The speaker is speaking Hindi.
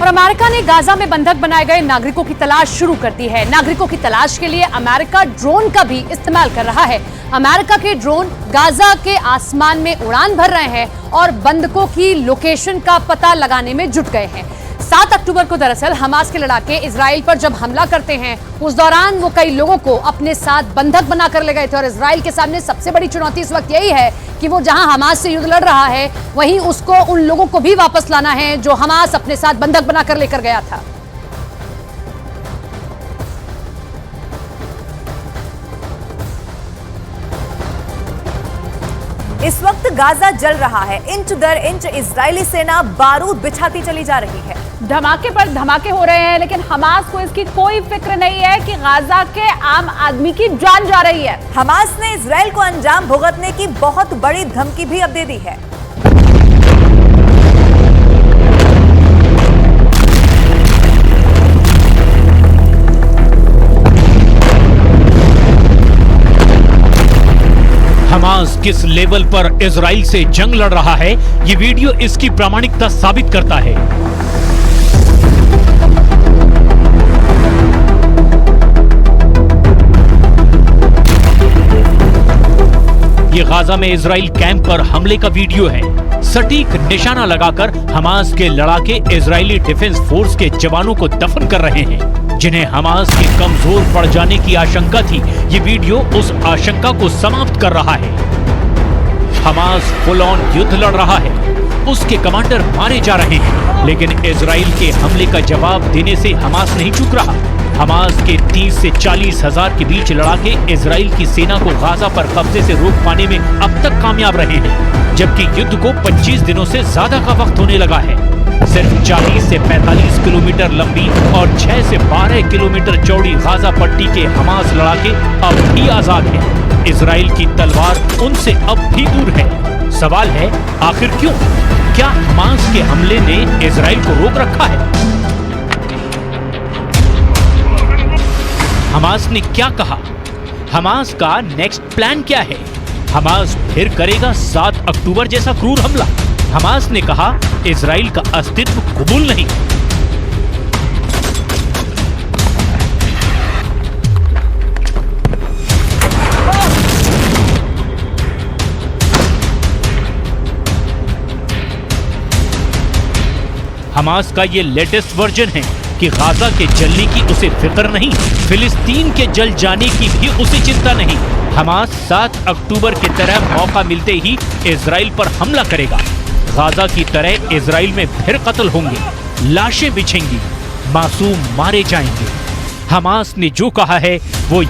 और अमेरिका ने गाजा में बंधक बनाए गए नागरिकों की तलाश शुरू कर दी है। नागरिकों की तलाश के लिए अमेरिका ड्रोन का भी इस्तेमाल कर रहा है। अमेरिका के ड्रोन गाजा के आसमान में उड़ान भर रहे हैं और बंधकों की लोकेशन का पता लगाने में जुट गए हैं। 7 अक्टूबर को दरअसल हमास के लड़ाके इजराइल पर जब हमला करते हैं, उस दौरान वो कई लोगों को अपने साथ बंधक बनाकर ले गए थे। और इजराइल के सामने सबसे बड़ी चुनौती इस वक्त यही है कि वो जहां हमास से युद्ध लड़ रहा है, वहीं उसको उन लोगों को भी वापस लाना है जो हमास अपने साथ बंधक बनाकर लेकर गया था। इस वक्त गाजा जल रहा है। इंच दर इंच इजरायली सेना बारूद बिछाती चली जा रही है। धमाके पर धमाके हो रहे हैं, लेकिन हमास को इसकी कोई फिक्र नहीं है कि गाजा के आम आदमी की जान जा रही है। हमास ने इजराइल को अंजाम भुगतने की बहुत बड़ी धमकी भी अब दे दी है। हमास किस लेवल पर इजराइल से जंग लड़ रहा है, ये वीडियो इसकी प्रामाणिकता साबित करता है। ये गाजा में इजराइल कैंप पर हमले का वीडियो है। सटीक निशाना लगाकर हमास के लड़ाके इजरायली डिफेंस फोर्स के जवानों को दफन कर रहे हैं, जिन्हें हमास के कमजोर पड़ जाने की आशंका थी। ये वीडियो उस आशंका को समाप्त कर रहा है। हमास फुल ऑन युद्ध लड़ रहा है, उसके कमांडर मारे जा रहे हैं, लेकिन इजराइल के हमले का जवाब देने से हमास नहीं चूक रहा। हमास के 30 से 40 हजार के बीच लड़ाके इजराइल की सेना को गाजा पर कब्जे से रोक पाने में अब तक कामयाब रहे हैं, जबकि युद्ध को 25 दिनों से ज्यादा का वक्त होने लगा है। सिर्फ 40 से 45 किलोमीटर लंबी और 6 से 12 किलोमीटर चौड़ी गाजा पट्टी के हमास लड़ाके अब भी आजाद हैं। इजराइल की तलवार उनसे अब भी दूर है। सवाल है, आखिर क्यों? क्या हमास के हमले ने इजराइल को रोक रखा है? हमास ने क्या कहा? हमास का नेक्स्ट प्लान क्या है? हमास फिर करेगा 7 अक्टूबर जैसा क्रूर हमला? हमास ने कहा इजराइल का अस्तित्व कबूल नहीं। हमास का ये लेटेस्ट वर्जन है कि गाजा के जलने की उसे फिक्र नहीं, फिलिस्तीन के जल जाने की भी उसे चिंता नहीं। हमास 7 अक्टूबर की तरह मौका मिलते ही इजराइल पर हमला करेगा। गाजा की तरह इजराइल में फिर कत्ल होंगे, लाशें बिछेंगी, मासूम मारे जाएंगे। हमास ने जो कहा है वो